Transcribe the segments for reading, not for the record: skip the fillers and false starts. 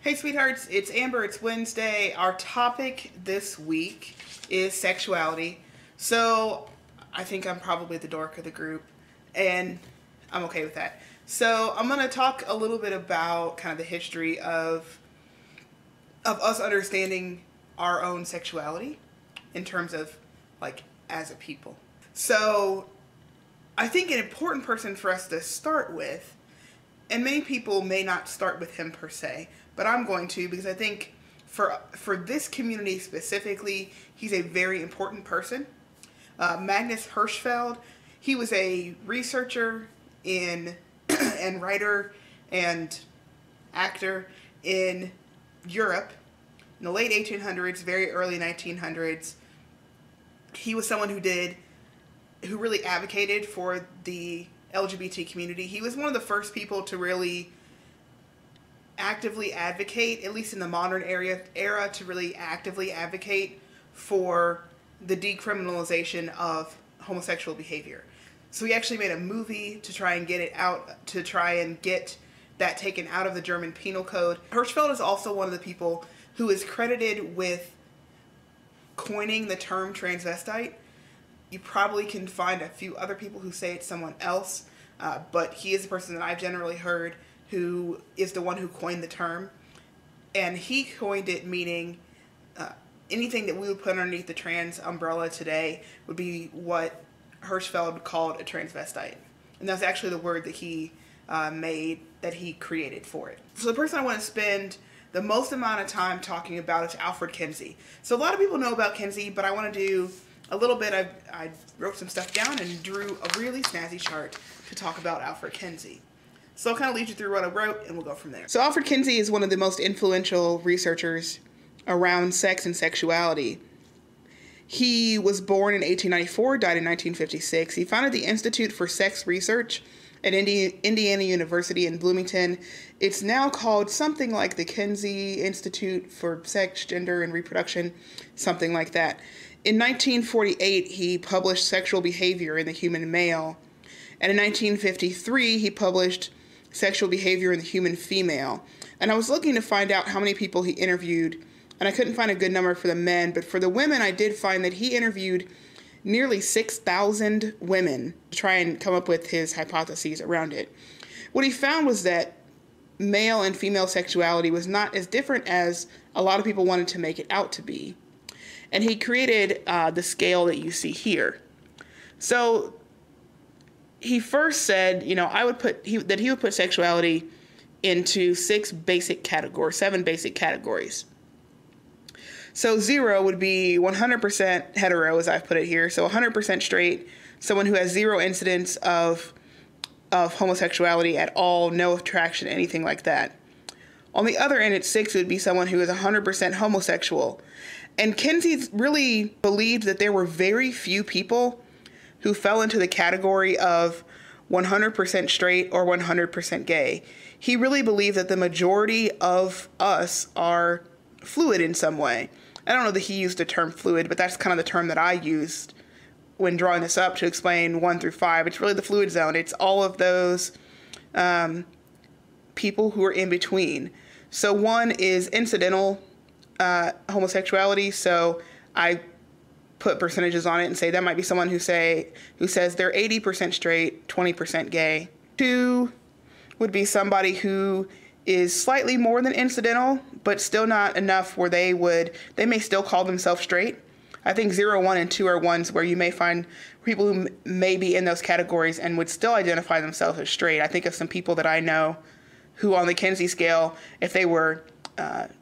Hey sweethearts, it's Amber, it's Wednesday. Our topic this week is sexuality. So I think I'm probably the dork of the group and I'm okay with that. So I'm going to talk a little bit about kind of the history of us understanding our own sexuality in terms of like as a people. So I think an important person for us to start with, and many people may not start with him per se, but I'm going to because I think for this community specifically, he's a very important person. Magnus Hirschfeld, he was a researcher and writer and actor in Europe in the late 1800s, very early 1900s. He was someone who really advocated for the LGBT community. He was one of the first people to really actively advocate, at least in the modern era, to really actively advocate for the decriminalization of homosexual behavior. So he actually made a movie to try and get it out, to try and get that taken out of the German Penal Code. Hirschfeld is also one of the people who is credited with coining the term transvestite. You probably can find a few other people who say it's someone else, but he is the person that I've generally heard who is the one who coined the term. And he coined it meaning anything that we would put underneath the trans umbrella today would be what Hirschfeld called a transvestite. And that's actually the word that he he created for it. So the person I want to spend the most amount of time talking about is Alfred Kinsey. So a lot of people know about Kinsey, but I want to do a little bit. I wrote some stuff down and drew a really snazzy chart to talk about Alfred Kinsey. So I'll kind of lead you through what I wrote and we'll go from there. So Alfred Kinsey is one of the most influential researchers around sex and sexuality. He was born in 1894, died in 1956. He founded the Institute for Sex Research at Indiana University in Bloomington. It's now called something like the Kinsey Institute for Sex, Gender, and Reproduction, something like that. In 1948, he published Sexual Behavior in the Human Male. And in 1953, he published Sexual Behavior in the Human Female. And I was looking to find out how many people he interviewed, and I couldn't find a good number for the men, but for the women, I did find that he interviewed nearly 6,000 women to try and come up with his hypotheses around it. What he found was that male and female sexuality was not as different as a lot of people wanted to make it out to be. And he created the scale that you see here. So he first said, you know, that he would put sexuality into 7 basic categories. So 0 would be 100% hetero, as I've put it here. So 100% straight, someone who has 0 incidents of homosexuality at all, no attraction, anything like that. On the other end, at 6, it would be someone who is 100% homosexual. And Kinsey really believed that there were very few people who fell into the category of 100% straight or 100% gay. He really believed that the majority of us are fluid in some way. I don't know that he used the term fluid, but that's kind of the term that I used when drawing this up to explain 1 through 5. It's really the fluid zone. It's all of those people who are in between. So 1 is incidental homosexuality. So I put percentages on it and say that might be someone who says they're 80% straight, 20% gay. 2 would be somebody who is slightly more than incidental, but still not enough where they may still call themselves straight. I think 0, 1, and 2 are ones where you may find people who may be in those categories and would still identify themselves as straight. I think of some people that I know who on the Kinsey scale, if they were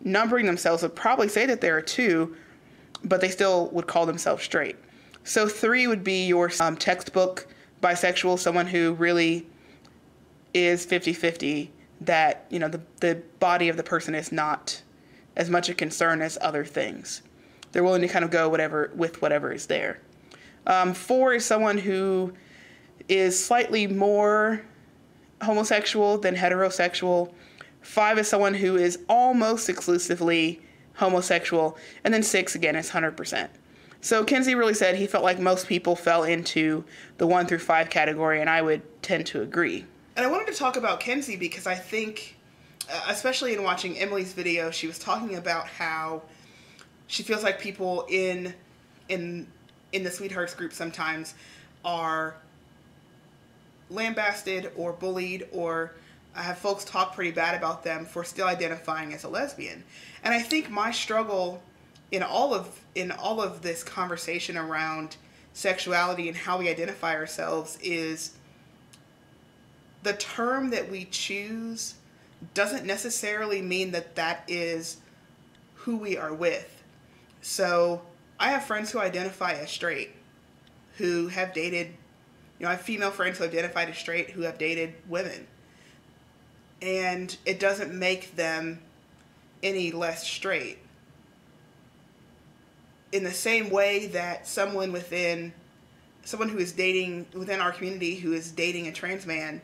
numbering themselves, would probably say that they're a 2, but they still would call themselves straight. So 3 would be your textbook bisexual, someone who really is 50-50, that, you know, the body of the person is not as much a concern as other things. They're willing to kind of go with whatever is there. 4 is someone who is slightly more homosexual than heterosexual. 5 is someone who is almost exclusively homosexual. And then 6, again, is 100%. So Kinsey really said he felt like most people fell into the 1 through 5 category, and I would tend to agree. And I wanted to talk about Kinsey because I think especially in watching Emily's video, she was talking about how she feels like people in the Sweethearts group sometimes are lambasted or bullied, or have folks talk pretty bad about them for still identifying as a lesbian. And I think my struggle in all of this conversation around sexuality and how we identify ourselves is the term that we choose doesn't necessarily mean that that is who we are with. So I have friends who identify as straight, who have dated, I have female friends who identified as straight who have dated women. And it doesn't make them any less straight. In the same way that someone who is dating within our community who is dating a trans man,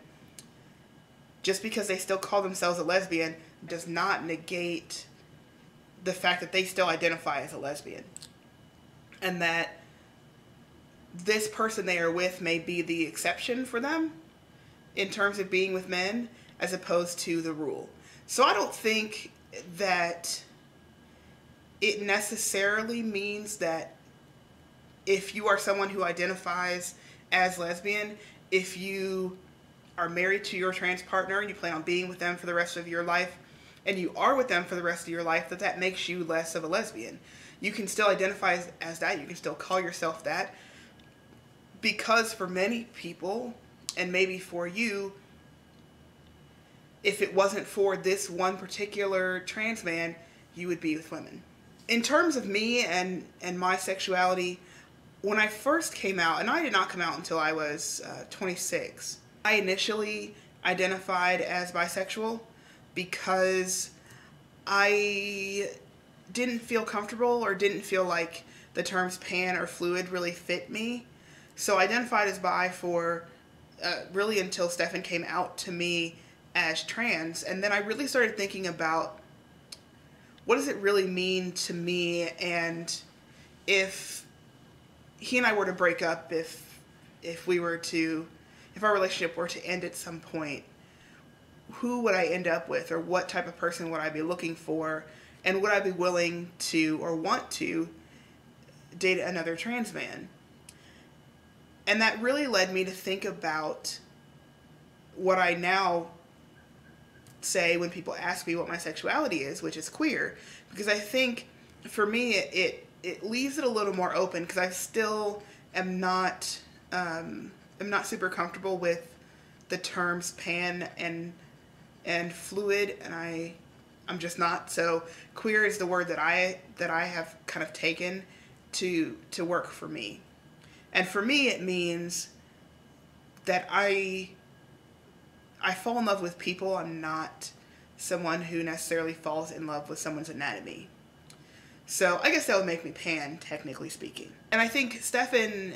just because they still call themselves a lesbian does not negate the fact that they still identify as a lesbian. And that this person they are with may be the exception for them in terms of being with men as opposed to the rule. So I don't think that it necessarily means that if you are someone who identifies as lesbian, if you are married to your trans partner and you plan on being with them for the rest of your life, and you are with them for the rest of your life, that makes you less of a lesbian. You can still identify as that. You can still call yourself that. Because for many people, and maybe for you, if it wasn't for this one particular trans man, you would be with women. In terms of me and my sexuality, when I first came out, and I did not come out until I was 26, I initially identified as bisexual because I didn't feel comfortable or didn't feel like the terms pan or fluid really fit me. So I identified as bi for really until Stefan came out to me as trans. And then I really started thinking about what does it really mean to me, and if he and I were to break up, if our relationship were to end at some point, who would I end up with, or what type of person would I be looking for, and would I be willing to or want to date another trans man? And that really led me to think about what I now say when people ask me what my sexuality is, which is queer, because I think for me it leaves it a little more open, because I still am not super comfortable with the terms pan and fluid, and I'm just not. So queer is the word that I have kind of taken to work for me. And for me it means that I fall in love with people. I'm not someone who necessarily falls in love with someone's anatomy. So I guess that would make me pan, technically speaking. And I think Stefan,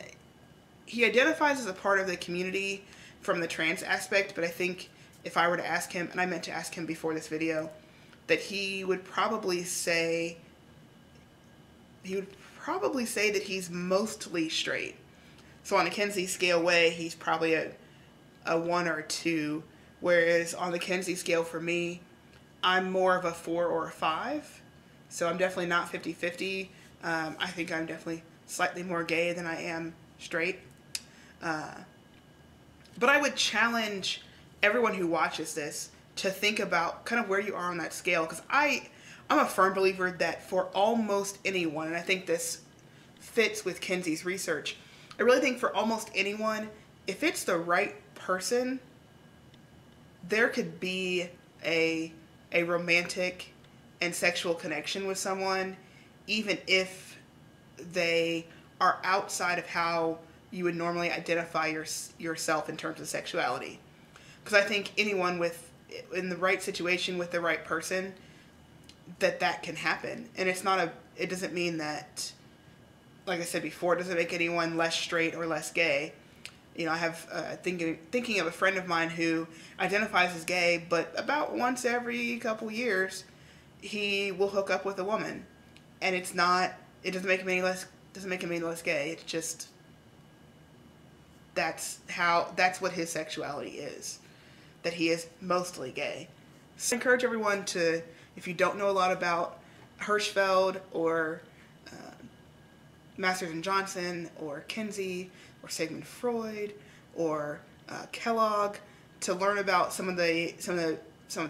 he identifies as a part of the community from the trans aspect, but I think if I were to ask him, and I meant to ask him before this video, that he would probably say that he's mostly straight. So on a Kinsey scale way, he's probably a 1 or a 2, whereas on the Kinsey scale for me, I'm more of a 4 or a 5. So I'm definitely not 50-50. I think I'm definitely slightly more gay than I am straight. But I would challenge everyone who watches this to think about kind of where you are on that scale, because I'm a firm believer that for almost anyone, and I think this fits with Kinsey's research, I really think for almost anyone, if it's the right person, there could be a romantic and sexual connection with someone, even if they are outside of how you would normally identify yourself in terms of sexuality. Because I think anyone in the right situation with the right person, that can happen. And it doesn't mean that, like I said before, it doesn't make anyone less straight or less gay. I have thinking of a friend of mine who identifies as gay, but about once every couple years, he will hook up with a woman, and it doesn't make him any less gay. It's just that's what his sexuality is, that he is mostly gay. So I encourage everyone to, if you don't know a lot about Hirschfeld or Masters and Johnson or Kinsey or Sigmund Freud or Kellogg, to learn about some of the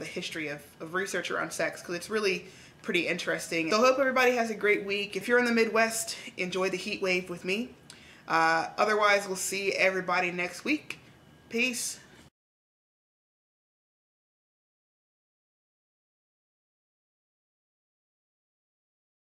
history of research around sex, because it's really pretty interesting. So I hope everybody has a great week. If you're in the Midwest, enjoy the heat wave with me. Otherwise, we'll see everybody next week. Peace.